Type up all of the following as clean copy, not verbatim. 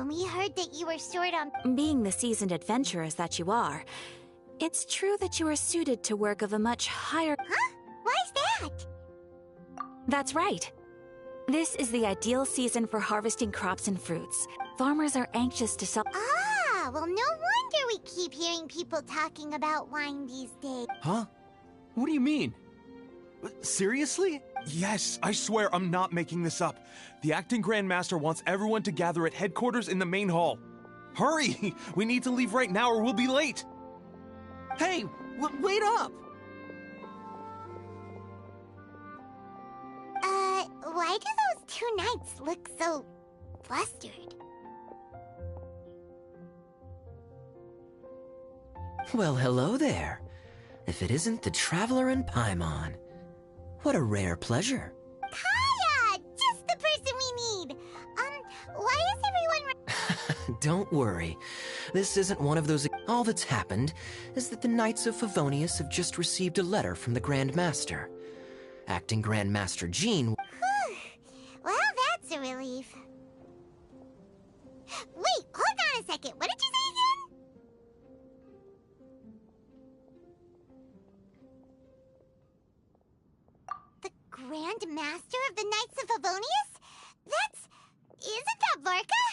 when we heard that you were short on... Being the seasoned adventurers that you are, it's true that you are suited to work of a much higher... Huh? Why's that? That's right. This is the ideal season for harvesting crops and fruits. Farmers are anxious to sell... Ah, well, no wonder we keep hearing people talking about wine these days. Huh? What do you mean? Seriously? Yes, I swear I'm not making this up. The acting Grand Master wants everyone to gather at headquarters in the main hall. Hurry! We need to leave right now or we'll be late! Hey, wait up! Why do those two knights look so flustered? Well, hello there. If it isn't the Traveler and Paimon. What a rare pleasure. Kaya! Just the person we need! Why is everyone... Don't worry. This isn't one of those... All that's happened is that the Knights of Favonius have just received a letter from the Grand Master. Acting Grand Master Jean... Well, that's a relief. Wait, hold on a second. What did you say again? The Grand Master of the Knights of Favonius? Isn't that Varka?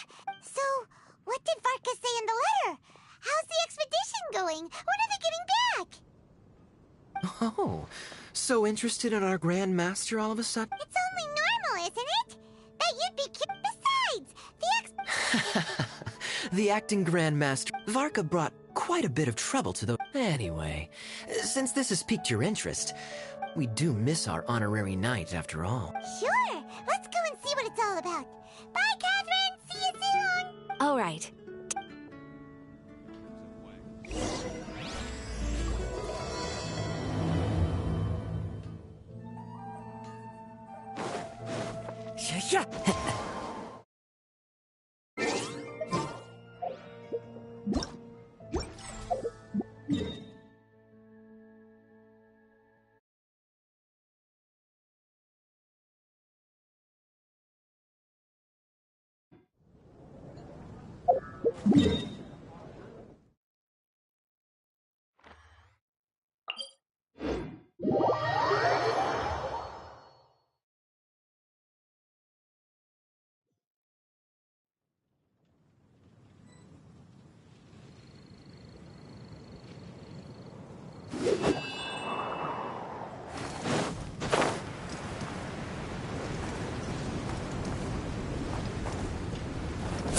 So, what did Varka say in the letter? How's the expedition going? When are they getting back? Oh, so interested in our Grand Master all of a sudden? It's only normal, isn't it? That you'd be Besides, the acting Grand Master... Varka brought quite a bit of trouble to the... Anyway, since this has piqued your interest, we do miss our honorary knight after all. Sure, let's go and see what it's all about. Bye, Catherine! See you soon! All right.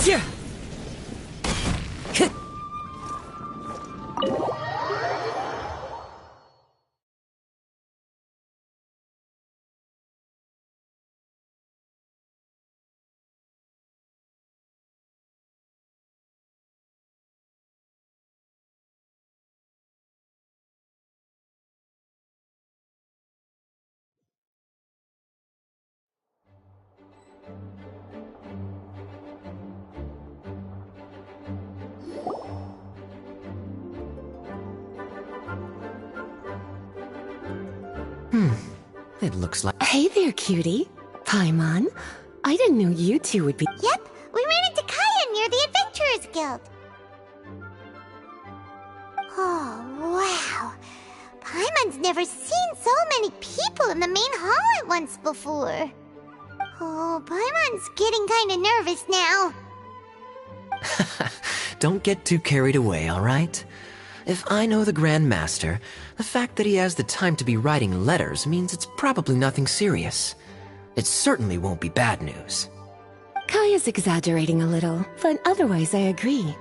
Yeah. It looks like... Hey there, cutie. Paimon. I didn't know you two would be... Yep, we ran into Kaya near the Adventurers Guild. Oh, wow. Paimon's never seen so many people in the main hall at once before. Oh, Paimon's getting kinda nervous now. Don't get too carried away, all right? If I know the Grand Master, the fact that he has the time to be writing letters means it's probably nothing serious. It certainly won't be bad news. Kaya's exaggerating a little, but otherwise I agree.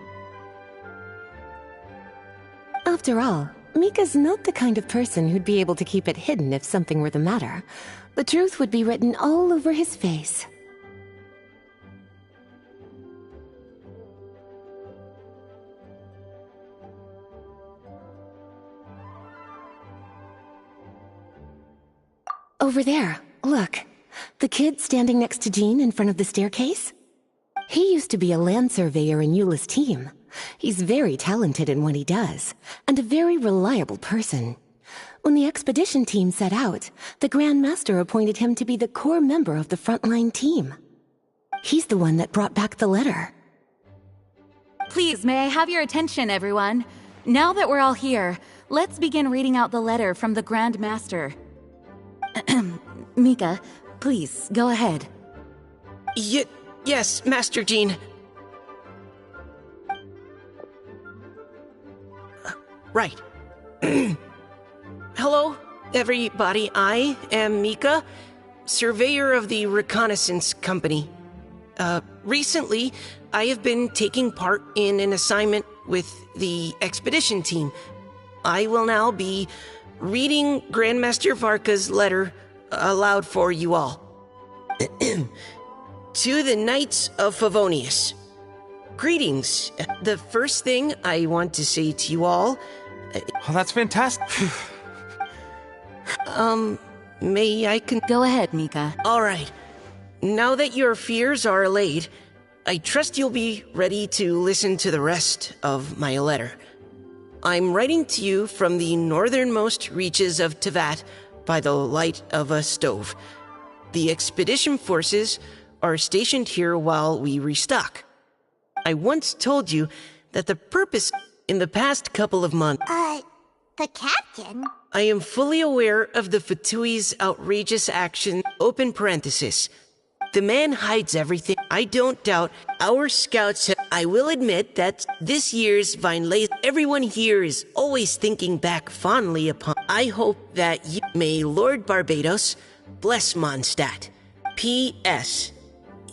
After all, Mika's not the kind of person who'd be able to keep it hidden if something were the matter. The truth would be written all over his face. Over there, look. The kid standing next to Jean in front of the staircase? He used to be a land surveyor in Eula's team. He's very talented in what he does, and a very reliable person. When the expedition team set out, the Grand Master appointed him to be the core member of the frontline team. He's the one that brought back the letter. Please, may I have your attention, everyone? Now that we're all here, let's begin reading out the letter from the Grand Master. Mika, please, go ahead. Yes, Master Jean. Right. Hello, everybody. I am Mika, surveyor of the Reconnaissance Company. Recently, I have been taking part in an assignment with the expedition team. I will now be reading Grandmaster Varka's letter aloud for you all. To the Knights of Favonius. Greetings. The first thing I want to say to you all... Oh, that's fantastic. May I Go ahead, Mika. All right. Now that your fears are allayed, I trust you'll be ready to listen to the rest of my letter. I'm writing to you from the northernmost reaches of Tevat by the light of a stove. The expedition forces are stationed here while we restock. I once told you that the purpose in the past couple of months... The captain? I am fully aware of the Fatui's outrageous action, open parenthesis. The man hides everything. I don't doubt our scouts I will admit that this year's Vinelay, everyone here is always thinking back fondly upon. I hope that you may Lord Barbados bless Mondstadt. P.S.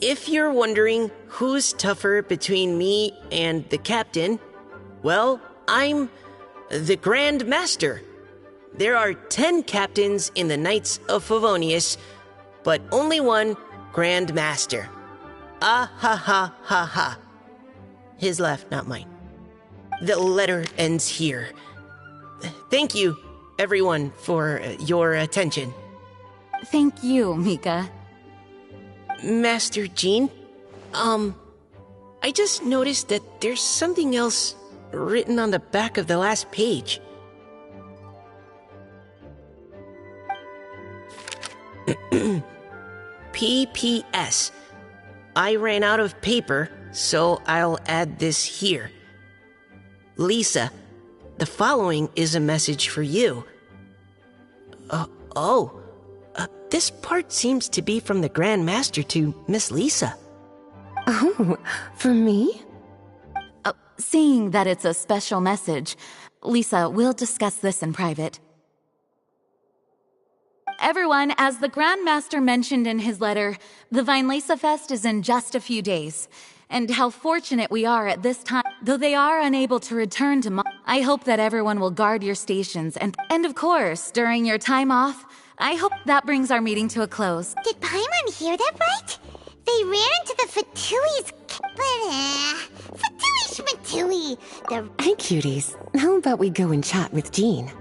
If you're wondering who's tougher between me and the captain, well, I'm the Grand Master. There are 10 captains in the Knights of Favonius, but only one Grand Master. Ah ha ha ha ha. His laugh, not mine. The letter ends here. Thank you, everyone, for your attention. Thank you, Mika. Master Jean, I just noticed that there's something else written on the back of the last page. P.P.S. I ran out of paper, so I'll add this here. Lisa, the following is a message for you. This part seems to be from the Grand Master to Miss Lisa. Oh, for me? Seeing that it's a special message, Lisa, we'll discuss this in private. Everyone, as the Grand Master mentioned in his letter, the Vinelasa Fest is in just a few days. And how fortunate we are at this time. Though they are unable to return to I hope that everyone will guard your stations and of course, during your time off, I hope that brings our meeting to a close. Did Paimon hear that right? They ran into the Fatui's... Fatui Schmatui! Hey, cuties. How about we go and chat with Jean?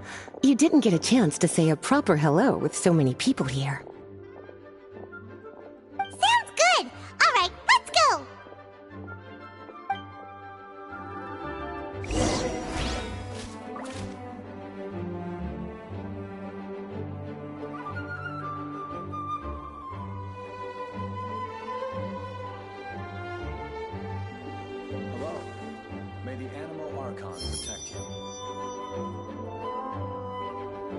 You didn't get a chance to say a proper hello with so many people here. Sounds good! All right, let's go! Hello. May the Animal Archon protect you. Please be quiet within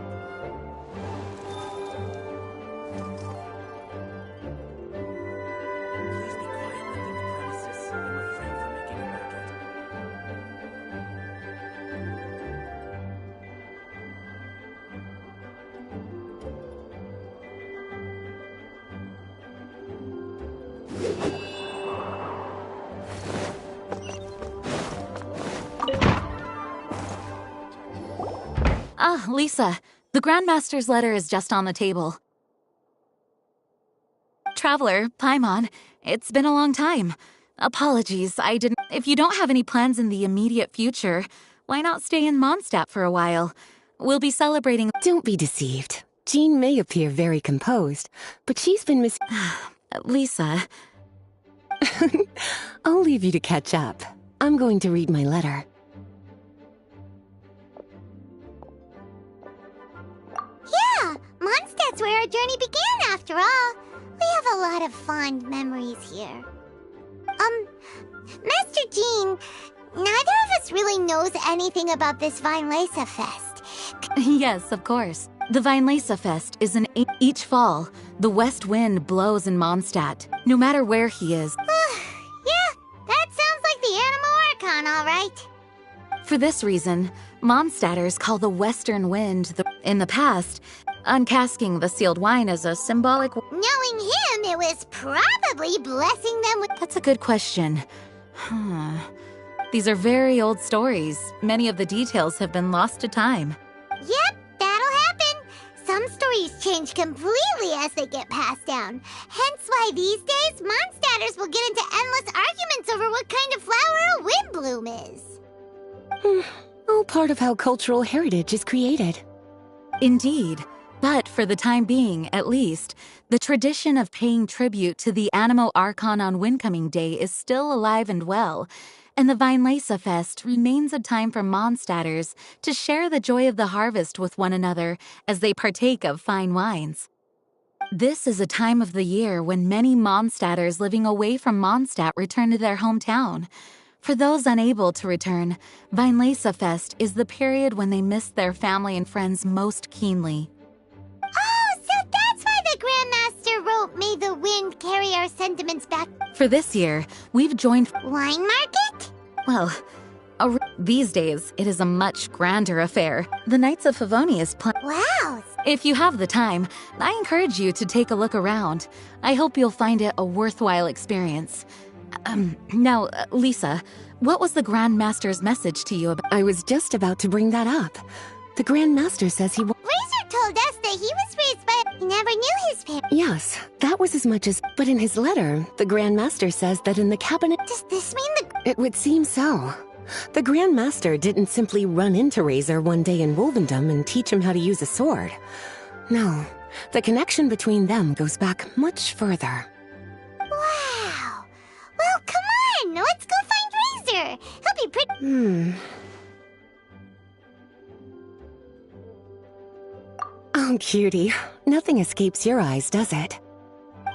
the premises and refrain from making a racket. Ah, Lisa, the Grand Master's letter is just on the table. Traveler, Paimon, it's been a long time. Apologies, I didn't... If you don't have any plans in the immediate future, why not stay in Mondstadt for a while? We'll be celebrating... Don't be deceived. Jean may appear very composed, but she's been Lisa... I'll leave you to catch up. I'm going to read my letter. Yeah, Mondstadt's where our journey began after all. We have a lot of fond memories here. Master Jean, Neither of us really knows anything about this Vinelesa Fest. Yes, of course. The Vinelesa Fest is each fall. The west wind blows in Mondstadt, no matter where he is. Yeah, that sounds like the Animal Archon, all right. For this reason, Mondstadters call the western wind in the past, uncasking the sealed wine as a symbolic... Knowing him, it was probably blessing them with... That's a good question. These are very old stories. Many of the details have been lost to time. Yep, that'll happen. Some stories change completely as they get passed down. Hence why these days, Mondstadters will get into endless arguments over what kind of flower a windbloom is. All part of how cultural heritage is created. Indeed. But for the time being, at least, the tradition of paying tribute to the Animo Archon on Windcoming Day is still alive and well, and the Vinelesa Fest remains a time for Mondstadters to share the joy of the harvest with one another as they partake of fine wines. This is a time of the year when many Mondstadters living away from Mondstadt return to their hometown. For those unable to return, Vinelesa Fest is the period when they miss their family and friends most keenly. Oh, so that's why the Grandmaster wrote, "May the wind carry our sentiments back." For this year, we've joined... Wine market? Well, these days, it is a much grander affair. The Knights of Favonius Wow. If you have the time, I encourage you to take a look around. I hope you'll find it a worthwhile experience. Now, Lisa, what was the Grandmaster's message to you about... I was just about to bring that up. The Grandmaster says he... Razor told us that he was raised by... He never knew his parents. Yes, that was as much as... But in his letter, the Grandmaster says that in the cabinet... Does this mean the... It would seem so. The Grandmaster didn't simply run into Razor one day in Wolvendom and teach him how to use a sword. No, the connection between them goes back much further. Wow. Well, come on. Let's go find Razor. He'll be pretty... Oh, cutie. Nothing escapes your eyes, does it?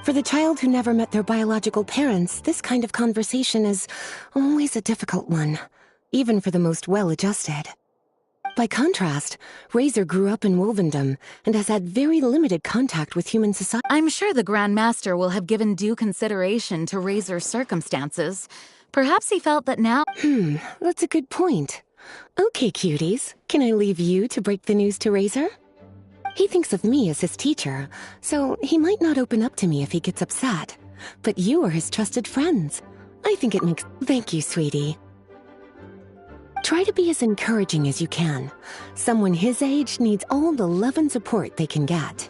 For the child who never met their biological parents, this kind of conversation is always a difficult one, even for the most well-adjusted. By contrast, Razor grew up in Wolvendom and has had very limited contact with human society. I'm sure the Grandmaster will have given due consideration to Razor's circumstances. Perhaps he felt that now... That's a good point. Okay, cuties, can I leave you to break the news to Razor? He thinks of me as his teacher, so he might not open up to me if he gets upset. But you are his trusted friends. I think it makes... Thank you, sweetie. Try to be as encouraging as you can. Someone his age needs all the love and support they can get.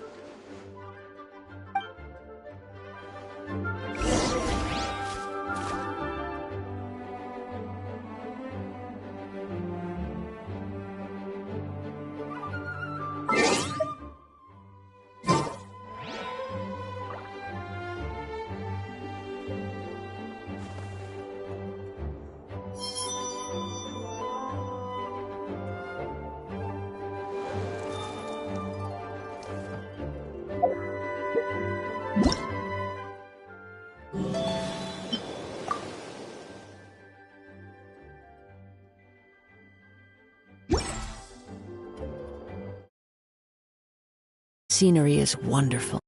Scenery is wonderful.